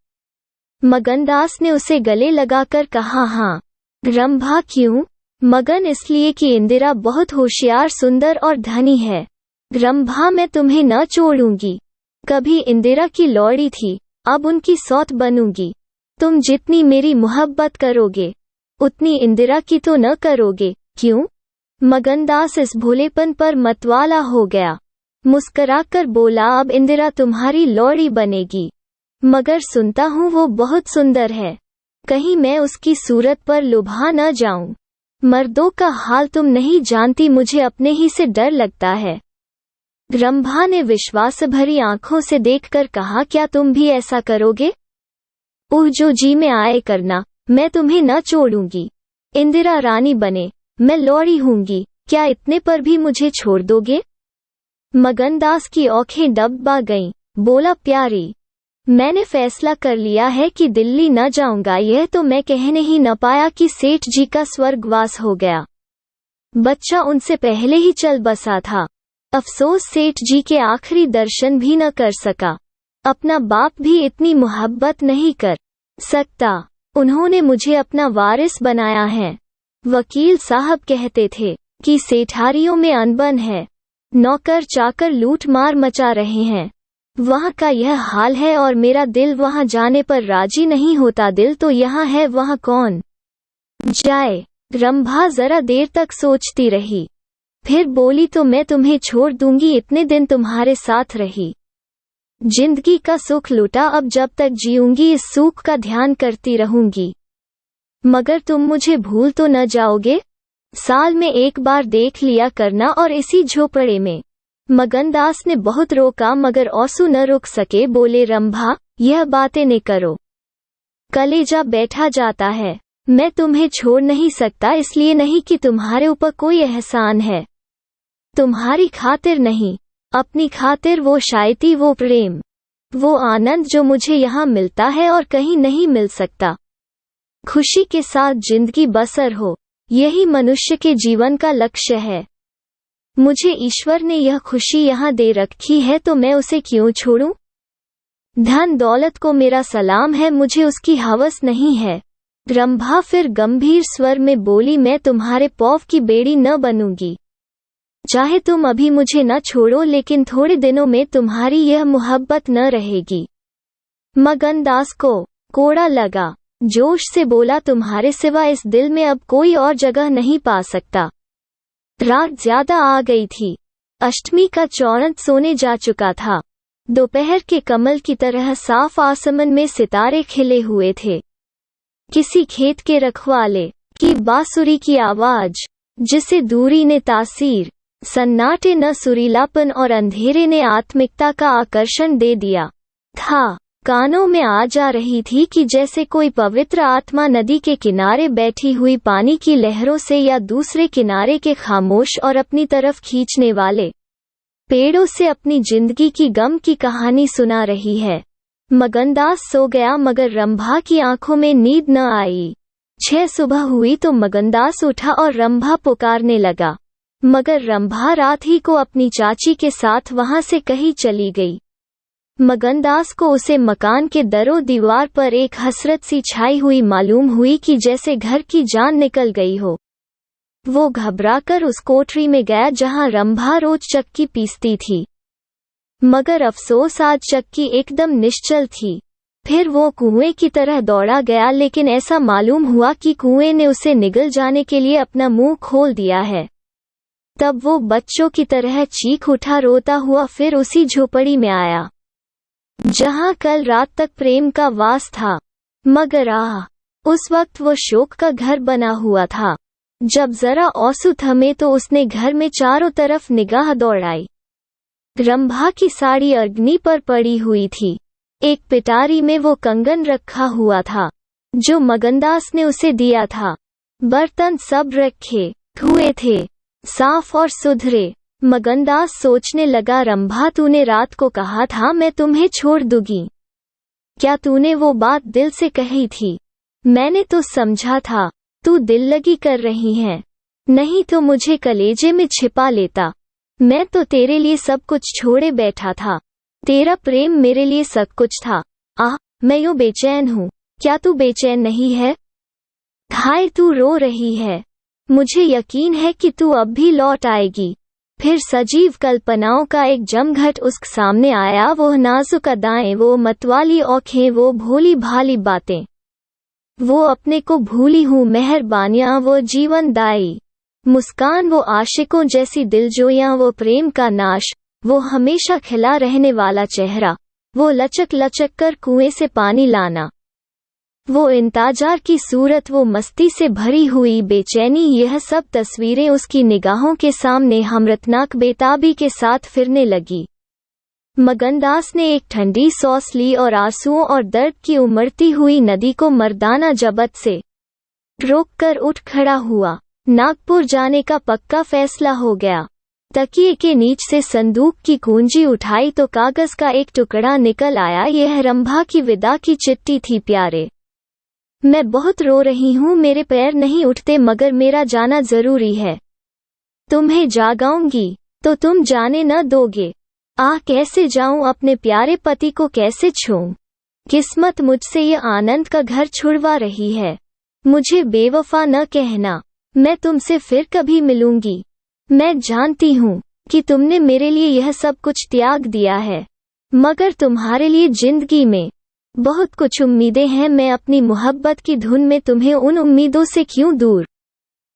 मगनदास ने उसे गले लगाकर कहा, हाँ। रंभा, क्यों। मगन, इसलिए कि इंदिरा बहुत होशियार, सुंदर और धनी है। रंभा, मैं तुम्हें न छोड़ूंगी। कभी इंदिरा की लौड़ी थी, अब उनकी सौत बनूंगी। तुम जितनी मेरी मोहब्बत करोगे उतनी इंदिरा की तो न करोगे, क्यों? मगनदास इस भोलेपन पर मतवाला हो गया। मुस्कराकर बोला, अब इंदिरा तुम्हारी लौड़ी बनेगी, मगर सुनता हूँ वो बहुत सुंदर है, कहीं मैं उसकी सूरत पर लुभा न जाऊं। मर्दों का हाल तुम नहीं जानती, मुझे अपने ही से डर लगता है। रंभा ने विश्वास भरी आंखों से देखकर कहा, क्या तुम भी ऐसा करोगे? ओह, जो जी में आए करना, मैं तुम्हें न छोड़ूंगी। इंदिरा रानी बने, मैं लौड़ी हूंगी, क्या इतने पर भी मुझे छोड़ दोगे? मगनदास की आंखें डबा गईं। बोला, प्यारी, मैंने फैसला कर लिया है कि दिल्ली न जाऊंगा। यह तो मैं कहने ही न पाया कि सेठ जी का स्वर्गवास हो गया। बच्चा उनसे पहले ही चल बसा था। अफसोस सेठ जी के आखिरी दर्शन भी न कर सका। अपना बाप भी इतनी मोहब्बत नहीं कर सकता। उन्होंने मुझे अपना वारिस बनाया है। वकील साहब कहते थे कि सेठारियों में अनबन है, नौकर चाकर लूट मार मचा रहे हैं। वहाँ का यह हाल है और मेरा दिल वहाँ जाने पर राजी नहीं होता। दिल तो यहाँ है, वहाँ कौन जाए? रंभा जरा देर तक सोचती रही, फिर बोली, तो मैं तुम्हें छोड़ दूंगी। इतने दिन तुम्हारे साथ रही, जिंदगी का सुख लूटा, अब जब तक जीऊंगी इस सुख का ध्यान करती रहूंगी। मगर तुम मुझे भूल तो न जाओगे? साल में एक बार देख लिया करना, और इसी झोपड़े में। मगनदास ने बहुत रोका मगर आंसू न रुक सके। बोले, रंभा, यह बातें न करो, कलेजा बैठा जाता है। मैं तुम्हें छोड़ नहीं सकता, इसलिए नहीं कि तुम्हारे ऊपर कोई एहसान है, तुम्हारी खातिर नहीं, अपनी खातिर। वो शायती, वो प्रेम, वो आनंद जो मुझे यहाँ मिलता है और कहीं नहीं मिल सकता। खुशी के साथ जिंदगी बसर हो, यही मनुष्य के जीवन का लक्ष्य है। मुझे ईश्वर ने यह खुशी यहाँ दे रखी है, तो मैं उसे क्यों छोड़ूं? धन दौलत को मेरा सलाम है, मुझे उसकी हवस नहीं है। रंभा फिर गंभीर स्वर में बोली, मैं तुम्हारे पौव की बेड़ी न बनूंगी। चाहे तुम अभी मुझे न छोड़ो, लेकिन थोड़े दिनों में तुम्हारी यह मोहब्बत न रहेगी। मगनदास को कोड़ा लगा, जोश से बोला, तुम्हारे सिवा इस दिल में अब कोई और जगह नहीं पा सकता। रात ज्यादा आ गई थी, अष्टमी का चौरंत सोने जा चुका था। दोपहर के कमल की तरह साफ आसमान में सितारे खिले हुए थे। किसी खेत के रखवाले की बांसुरी की आवाज, जिसे दूरी ने तासीर, सन्नाटे न सुरीलापन और अंधेरे ने आत्मिकता का आकर्षण दे दिया था, कानों में आ जा रही थी कि जैसे कोई पवित्र आत्मा नदी के किनारे बैठी हुई पानी की लहरों से या दूसरे किनारे के खामोश और अपनी तरफ खींचने वाले पेड़ों से अपनी जिंदगी की गम की कहानी सुना रही है। मगनदास सो गया मगर रंभा की आंखों में नींद न आई। 6 सुबह हुई तो मगनदास उठा और रंभा पुकारने लगा, मगर रंभा रात ही को अपनी चाची के साथ वहां से कहीं चली गई। मगनदास को उसे मकान के दरो दीवार पर एक हसरत सी छाई हुई मालूम हुई कि जैसे घर की जान निकल गई हो। वो घबराकर उस कोठरी में गया जहां रंभा रोज चक्की पीसती थी, मगर अफसोस आज चक्की एकदम निश्चल थी। फिर वो कुएं की तरह दौड़ा गया, लेकिन ऐसा मालूम हुआ कि कुएं ने उसे निगल जाने के लिए अपना मुंह खोल दिया है। तब वो बच्चों की तरह चीख उठा रोता हुआ, फिर उसी झोपड़ी में आया जहां कल रात तक प्रेम का वास था। मगर उस वक्त वो शोक का घर बना हुआ था। जब जरा आंसू थमे तो उसने घर में चारों तरफ निगाह दौड़ाई। रंभा की साड़ी अग्नि पर पड़ी हुई थी। एक पिटारी में वो कंगन रखा हुआ था जो मगनदास ने उसे दिया था। बर्तन सब रखे हुए थे, साफ और सुधरे। मगनदास सोचने लगा, रंभा, तूने रात को कहा था मैं तुम्हें छोड़ दूंगी। क्या तूने वो बात दिल से कही थी? मैंने तो समझा था तू दिल लगी कर रही है, नहीं तो मुझे कलेजे में छिपा लेता। मैं तो तेरे लिए सब कुछ छोड़े बैठा था, तेरा प्रेम मेरे लिए सब कुछ था। मैं यूं बेचैन हूँ, क्या तू बेचैन नहीं है? हाय, तू रो रही है, मुझे यकीन है कि तू अब भी लौट आएगी। फिर सजीव कल्पनाओं का एक जमघट उसके सामने आया। वो नाजुक अदाएं, वो मतवाली औंखें, वो भोली भाली बातें, वो अपने को भूली हूँ मेहरबानियाँ, वो जीवनदायी मुस्कान, वो आशिकों जैसी दिलजोइयाँ, वो प्रेम का नाश, वो हमेशा खिला रहने वाला चेहरा, वो लचक लचक कर कुएं से पानी लाना, वो इंतजार की सूरत, वो मस्ती से भरी हुई बेचैनी, यह सब तस्वीरें उसकी निगाहों के सामने हमरतनाक बेताबी के साथ फिरने लगी। मगनदास ने एक ठंडी सांस ली और आंसुओं और दर्द की उमड़ती हुई नदी को मर्दाना जबत से रोककर उठ खड़ा हुआ। नागपुर जाने का पक्का फैसला हो गया। तकिए के नीच से संदूक की कुंजी उठाई तो कागज का एक टुकड़ा निकल आया। यह रंभा की विदा की चिट्ठी थी। प्यारे, मैं बहुत रो रही हूँ, मेरे पैर नहीं उठते, मगर मेरा जाना जरूरी है। तुम्हें जागाऊंगी तो तुम जाने न दोगे। कैसे जाऊं, अपने प्यारे पति को कैसे छूऊं? किस्मत मुझसे ये आनंद का घर छुड़वा रही है। मुझे बेवफा न कहना, मैं तुमसे फिर कभी मिलूंगी। मैं जानती हूँ कि तुमने मेरे लिए यह सब कुछ त्याग दिया है, मगर तुम्हारे लिए जिंदगी में बहुत कुछ उम्मीदें हैं। मैं अपनी मोहब्बत की धुन में तुम्हें उन उम्मीदों से क्यों दूर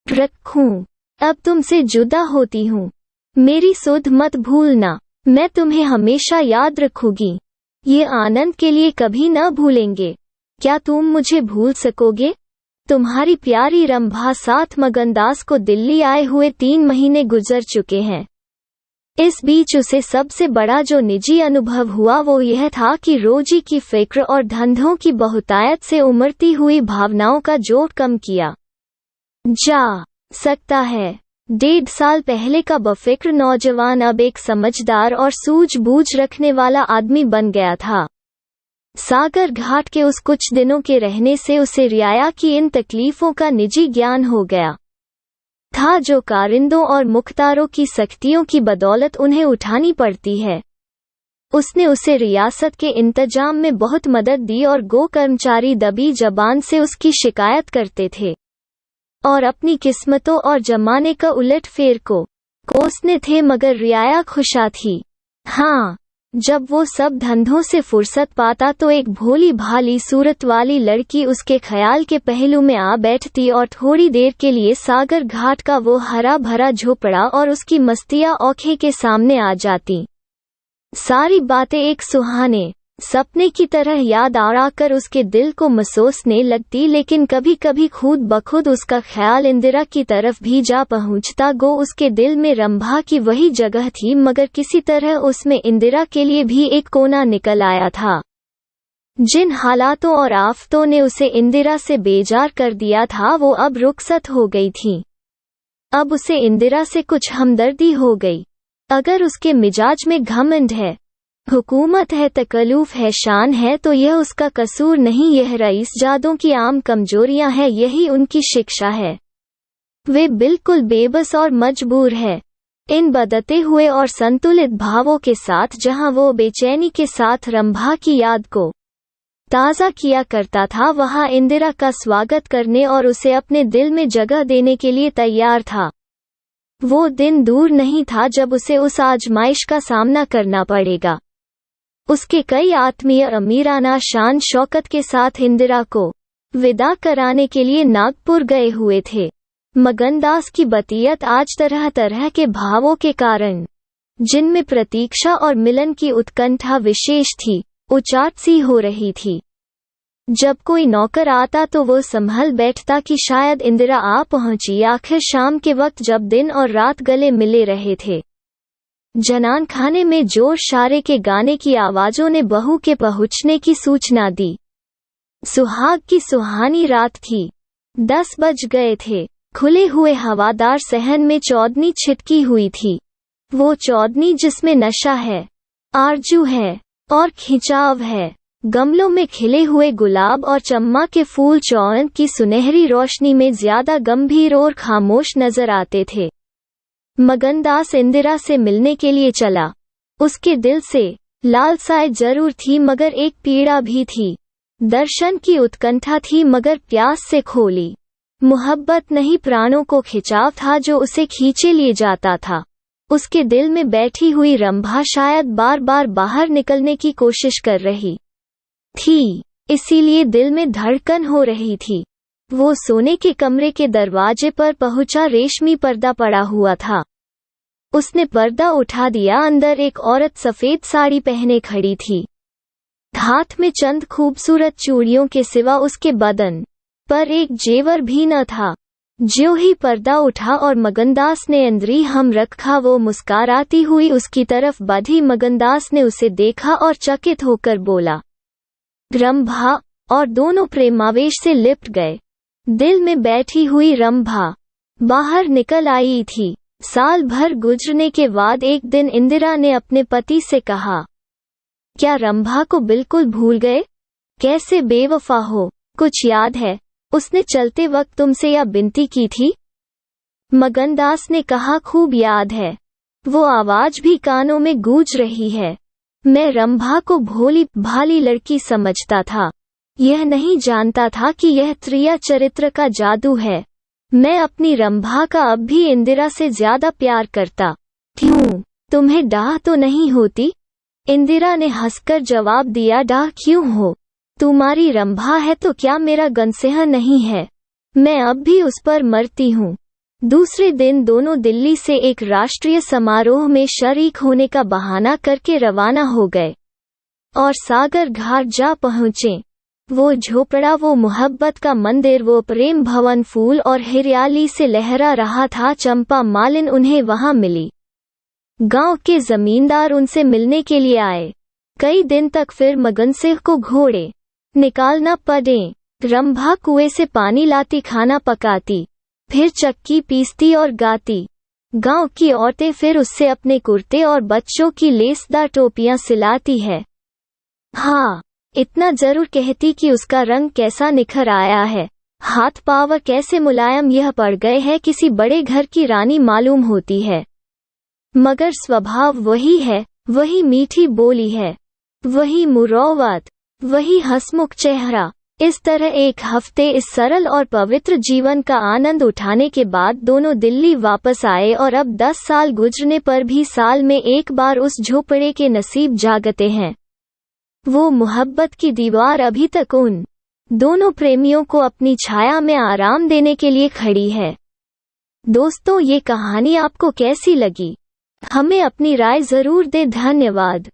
रखूं? अब तुमसे जुदा होती हूँ, मेरी सुध मत भूलना। मैं तुम्हें हमेशा याद रखूंगी। ये आनंद के लिए कभी न भूलेंगे। क्या तुम मुझे भूल सकोगे? तुम्हारी प्यारी रंभा। साथ मगनदास को दिल्ली आए हुए 3 महीने गुजर चुके हैं। इस बीच उसे सबसे बड़ा जो निजी अनुभव हुआ वो यह था कि रोजी की फिक्र और धंधों की बहुतायत से उमड़ती हुई भावनाओं का जोर कम किया जा सकता है। 1.5 साल पहले का बेफिक्र नौजवान अब एक समझदार और सूझबूझ रखने वाला आदमी बन गया था। सागर घाट के उस कुछ दिनों के रहने से उसे रियाया की इन तकलीफों का निजी ज्ञान हो गया था, जो कारिंदों और मुख्तारों की सख्तियों की बदौलत उन्हें उठानी पड़ती है। उसने उसे रियासत के इंतजाम में बहुत मदद दी और गो कर्मचारी दबी जबान से उसकी शिकायत करते थे और अपनी किस्मतों और जमाने का उलट फेर को कोसने थे, मगर रियाया खुशा थी। हाँ, जब वो सब धंधों से फुर्सत पाता तो एक भोली भाली सूरत वाली लड़की उसके ख्याल के पहलू में आ बैठती और थोड़ी देर के लिए सागर घाट का वो हरा भरा झोपड़ा और उसकी मस्तियाँ औंखें के सामने आ जाती। सारी बातें एक सुहाने सपने की तरह याद आकर उसके दिल को महसूसने लगती, लेकिन कभी कभी खुद बखुद उसका ख्याल इंदिरा की तरफ भी जा पहुंचता। गो उसके दिल में रंभा की वही जगह थी, मगर किसी तरह उसमें इंदिरा के लिए भी एक कोना निकल आया था। जिन हालातों और आफतों ने उसे इंदिरा से बेजार कर दिया था वो अब रुखसत हो गई थी। अब उसे इंदिरा से कुछ हमदर्दी हो गई। अगर उसके मिजाज में घमंड है, हुकूमत है, तकल्लुफ है, शान है, तो यह उसका कसूर नहीं, यह रईस जादों की आम कमजोरियां हैं, यही उनकी शिक्षा है। वे बिल्कुल बेबस और मजबूर है। इन बदलते हुए और संतुलित भावों के साथ जहां वो बेचैनी के साथ रंभा की याद को ताज़ा किया करता था, वहां इंदिरा का स्वागत करने और उसे अपने दिल में जगह देने के लिए तैयार था। वो दिन दूर नहीं था जब उसे उस आजमाइश का सामना करना पड़ेगा। उसके कई आत्मीय अमीराना शान शौकत के साथ इंदिरा को विदा कराने के लिए नागपुर गए हुए थे। मगनदास की बतियत आज तरह तरह के भावों के कारण, जिनमें प्रतीक्षा और मिलन की उत्कंठा विशेष थी, उचाट सी हो रही थी। जब कोई नौकर आता तो वो संभल बैठता कि शायद इंदिरा आ पहुंची। आखिर शाम के वक्त जब दिन और रात गले मिले रहे थे, जनान खाने में जोर शारे के गाने की आवाजों ने बहू के पहुंचने की सूचना दी। सुहाग की सुहानी रात थी। 10 बज गए थे। खुले हुए हवादार सहन में चौदनी छिटकी हुई थी। वो चौदनी जिसमें नशा है, आरजू है और खिंचाव है। गमलों में खिले हुए गुलाब और चम्मा के फूल चौन की सुनहरी रोशनी में ज्यादा गंभीर और खामोश नजर आते थे। मगनदास इंदिरा से मिलने के लिए चला। उसके दिल से लालसाएं जरूर थी, मगर एक पीड़ा भी थी। दर्शन की उत्कंठा थी, मगर प्यास से खोली। मोहब्बत नहीं, प्राणों को खिंचाव था जो उसे खींचे लिए जाता था। उसके दिल में बैठी हुई रंभा शायद बार बार बाहर निकलने की कोशिश कर रही थी, इसीलिए दिल में धड़कन हो रही थी। वो सोने के कमरे के दरवाजे पर पहुंचा। रेशमी पर्दा पड़ा हुआ था। उसने पर्दा उठा दिया। अंदर एक औरत सफेद साड़ी पहने खड़ी थी। हाथ में चंद खूबसूरत चूड़ियों के सिवा उसके बदन पर एक जेवर भी न था। ज्यों ही पर्दा उठा और मगनदास ने इंद्री हम रखा, वो मुस्कुराती हुई उसकी तरफ बढ़ी। मगनदास ने उसे देखा और चकित होकर बोला, रंभा, और दोनों प्रेमावेश से लिपट गए। दिल में बैठी हुई रंभा बाहर निकल आई थी। साल भर गुजरने के बाद एक दिन इंदिरा ने अपने पति से कहा, क्या रंभा को बिल्कुल भूल गए? कैसे बेवफा हो, कुछ याद है? उसने चलते वक्त तुमसे यह विनती की थी। मगनदास ने कहा, खूब याद है। वो आवाज भी कानों में गूंज रही है। मैं रंभा को भोली भाली लड़की समझता था, यह नहीं जानता था कि यह त्रिया चरित्र का जादू है। मैं अपनी रंभा का अब भी इंदिरा से ज्यादा प्यार करता। क्यों, तुम्हें डाह तो नहीं होती? इंदिरा ने हंसकर जवाब दिया, डाह क्यों हो? तुम्हारी रंभा है तो क्या मेरा गनसेहा नहीं है? मैं अब भी उस पर मरती हूँ। दूसरे दिन दोनों दिल्ली से एक राष्ट्रीय समारोह में शरीक होने का बहाना करके रवाना हो गए और सागर घाट जा पहुँचे। वो झोपड़ा, वो मोहब्बत का मंदिर, वो प्रेम भवन फूल और हरियाली से लहरा रहा था। चंपा मालिन उन्हें वहां मिली। गांव के जमींदार उनसे मिलने के लिए आए। कई दिन तक फिर मगनसिंह को घोड़े निकालना पड़े। रंभा कुएं से पानी लाती, खाना पकाती, फिर चक्की पीसती और गाती। गांव की औरतें फिर उससे अपने कुर्ते और बच्चों की लेसदार टोपियां सिलाती है। हाँ, इतना जरूर कहती कि उसका रंग कैसा निखर आया है, हाथ पांव कैसे मुलायम यह पड़ गए हैं, किसी बड़े घर की रानी मालूम होती है। मगर स्वभाव वही है, वही मीठी बोली है, वही मुरौवत, वही हंसमुख चेहरा। इस तरह एक हफ्ते इस सरल और पवित्र जीवन का आनंद उठाने के बाद दोनों दिल्ली वापस आए और अब 10 साल गुजरने पर भी साल में एक बार उस झोपड़े के नसीब जागते हैं। वो मोहब्बत की दीवार अभी तक उन दोनों प्रेमियों को अपनी छाया में आराम देने के लिए खड़ी है। दोस्तों, ये कहानी आपको कैसी लगी? हमें अपनी राय जरूर दें। धन्यवाद।